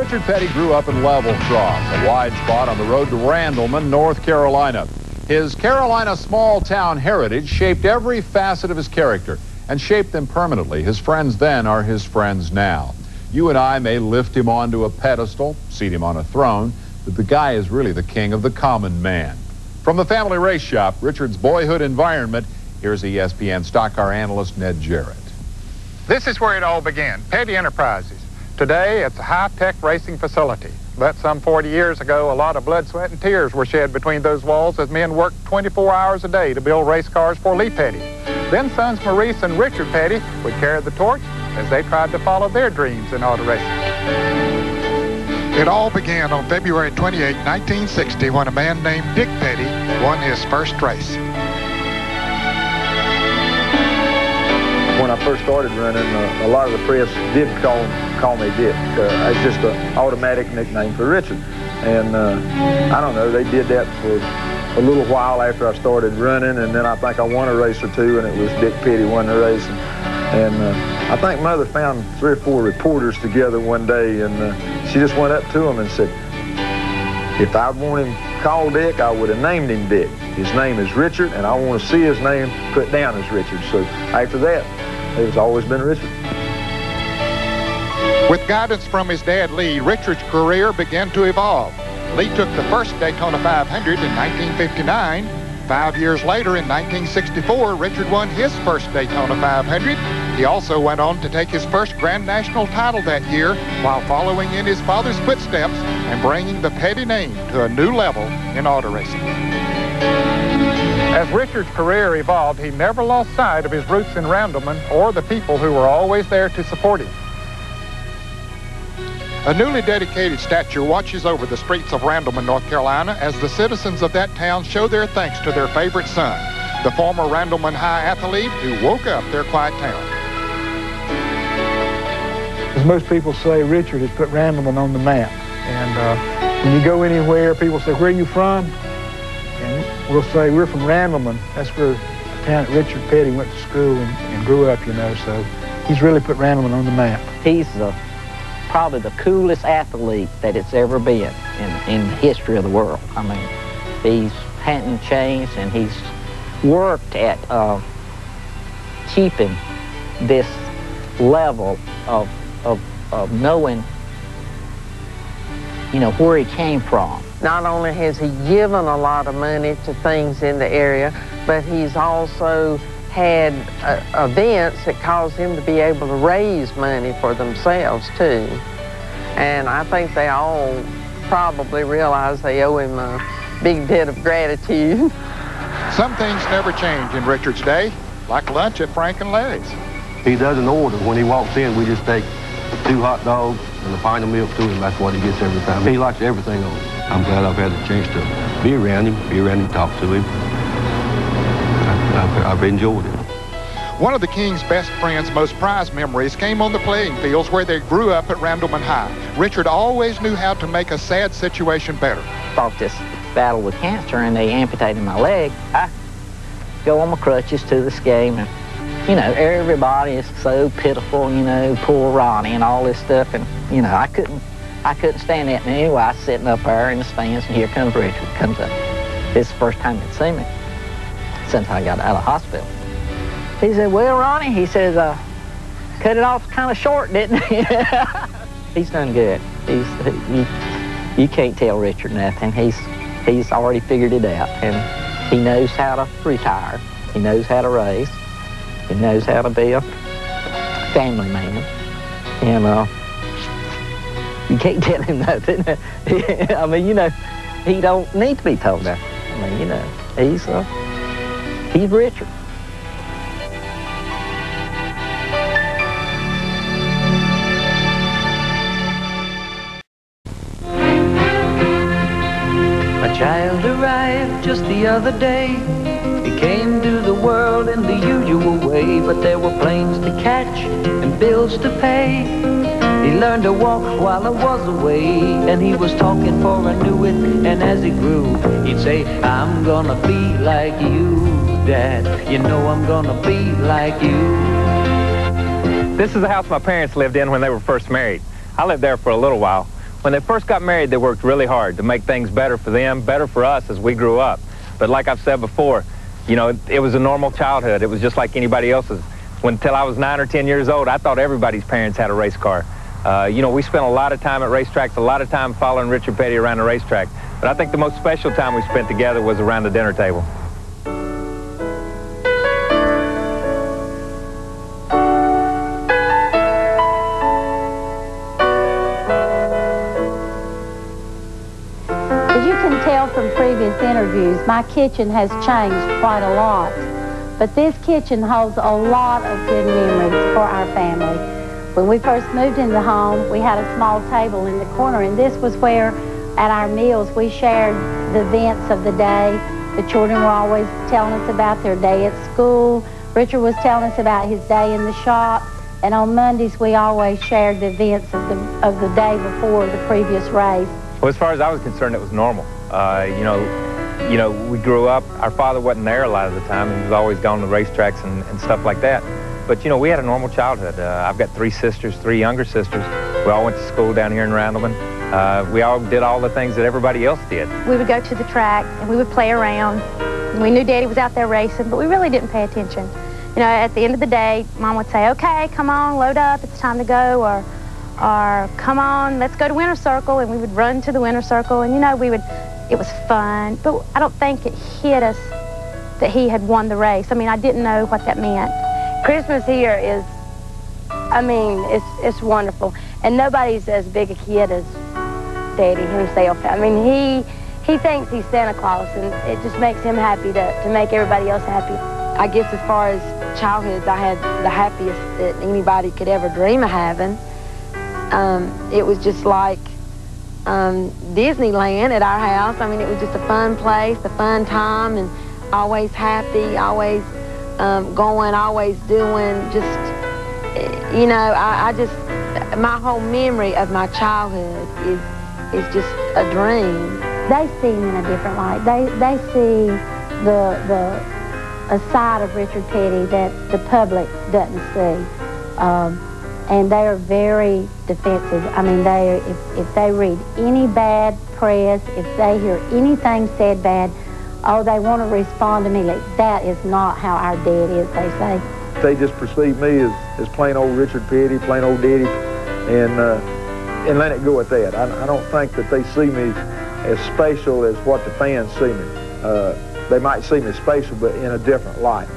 Richard Petty grew up in Level Cross, a wide spot on the road to Randleman, North Carolina. His Carolina small-town heritage shaped every facet of his character and shaped them permanently. His friends then are his friends now. You and I may lift him onto a pedestal, seat him on a throne, but the guy is really the king of the common man. From the family race shop, Richard's boyhood environment, here's ESPN stock car analyst Ned Jarrett. This is where it all began, Petty Enterprises. Today, it's a high-tech racing facility. But some 40 years ago, a lot of blood, sweat, and tears were shed between those walls as men worked 24 hours a day to build race cars for Lee Petty. Then sons Maurice and Richard Petty would carry the torch as they tried to follow their dreams in auto racing. It all began on February 28, 1960, when a man named Dick Petty won his first race. When I first started running, a lot of the press did call me Dick. It's just an automatic nickname for Richard. And I don't know, they did that for a little while after I started running, and then I think I won a race or two, and it was Dick Petty won the race. And I think Mother found 3 or 4 reporters together one day, and she just went up to them and said, if I'd want him called Dick, I would have named him Dick. His name is Richard, and I want to see his name put down as Richard. So after that, it's always been Richard. With guidance from his dad, Lee, Richard's career began to evolve. Lee took the first Daytona 500 in 1959. 5 years later, in 1964, Richard won his first Daytona 500. He also went on to take his first Grand National title that year while following in his father's footsteps and bringing the Petty name to a new level in auto racing. As Richard's career evolved, he never lost sight of his roots in Randleman or the people who were always there to support him. A newly dedicated statue watches over the streets of Randleman, North Carolina, as the citizens of that town show their thanks to their favorite son, the former Randleman High athlete who woke up their quiet town. As most people say, Richard has put Randleman on the map. And when you go anywhere, people say, where are you from? And we'll say, we're from Randleman. That's where the town that Richard Petty went to school and grew up, you know. So he's really put Randleman on the map. He's probably the coolest athlete that it's ever been in the history of the world. I mean, he's hadn't changed, and he's worked at keeping this level of knowing, you know, where he came from. Not only has he given a lot of money to things in the area, but he's also had events that caused him to be able to raise money for themselves, too. And I think they all probably realize they owe him a big debt of gratitude. Some things never change in Richard's day, like lunch at Frank and Larry's. He doesn't order. When he walks in, we just take 2 hot dogs and a pint of milk to him. That's what he gets every time. He likes everything on it. I'm glad I've had the chance to be around him, talk to him. I've enjoyed it. One of the King's best friends' most prized memories came on the playing fields where they grew up at Randleman High. Richard always knew how to make a sad situation better. Fought this battle with cancer, and they amputated my leg. I go on my crutches to this game, and, you know, everybody is so pitiful, you know, poor Ronnie and all this stuff, and, you know, I couldn't stand that. And anyway, I was sitting up there in the stands, and here comes Richard. Comes up. It's the first time he'd seen me since I got out of hospital. He said, well, Ronnie, he says, cut it off kind of short, didn't he? He's done good. You can't tell Richard nothing. He's already figured it out, and he knows how to retire. He knows how to race. He knows how to be a family man. And you can't tell him nothing. I mean, you know, he don't need to be told that. I mean, you know, he's Richard. A child arrived just the other day. He came to the world in the usual way, but there were planes to catch and bills to pay. He learned to walk while I was away, and he was talking for I knew it, and as he grew, he'd say, I'm gonna be like you, Dad. You know I'm gonna be like you. This is the house my parents lived in when they were first married. I lived there for a little while. When they first got married, they worked really hard to make things better for them, better for us as we grew up. But like I've said before, you know, it was a normal childhood. It was just like anybody else's. Until I was 9 or 10 years old, I thought everybody's parents had a race car. You know, we spent a lot of time at racetracks, a lot of time following Richard Petty around the racetrack. But I think the most special time we spent together was around the dinner table. From previous interviews, my kitchen has changed quite a lot, but this kitchen holds a lot of good memories for our family. When we first moved into the home, we had a small table in the corner, and this was where at our meals we shared the events of the day. The children were always telling us about their day at school. Richard was telling us about his day in the shop, and on Mondays we always shared the events of the day before the previous race. Well, as far as I was concerned, it was normal. You know, we grew up, our father wasn't there a lot of the time. He was always gone to racetracks and stuff like that. But, you know, we had a normal childhood. I've got 3 sisters, 3 younger sisters. We all went to school down here in Randleman. We all did all the things that everybody else did. We would go to the track and we would play around. We knew Daddy was out there racing, but we really didn't pay attention. You know, at the end of the day, Mom would say, okay, come on, load up, it's time to go, or come on, let's go to Winter Circle, and we would run to the Winter Circle, and you know, it was fun, but I don't think it hit us that he had won the race. I mean, I didn't know what that meant. Christmas here is, I mean, it's wonderful, and nobody's as big a kid as Daddy himself. I mean, he thinks he's Santa Claus, and it just makes him happy to make everybody else happy. I guess as far as childhoods, I had the happiest that anybody could ever dream of having. It was just like Disneyland at our house. I mean, it was just a fun place, a fun time, and always happy, always going, always doing, just, you know, I just, my whole memory of my childhood is just a dream. They see him in a different light. They see a side of Richard Petty that the public doesn't see. And they are very defensive. I mean, if they read any bad press, if they hear anything said bad, oh, they want to respond immediately. That is not how our dad is, they say. They just perceive me as plain old Richard Petty, plain old Daddy, and let it go at that. I don't think that they see me as special as what the fans see me. They might see me special, but in a different light.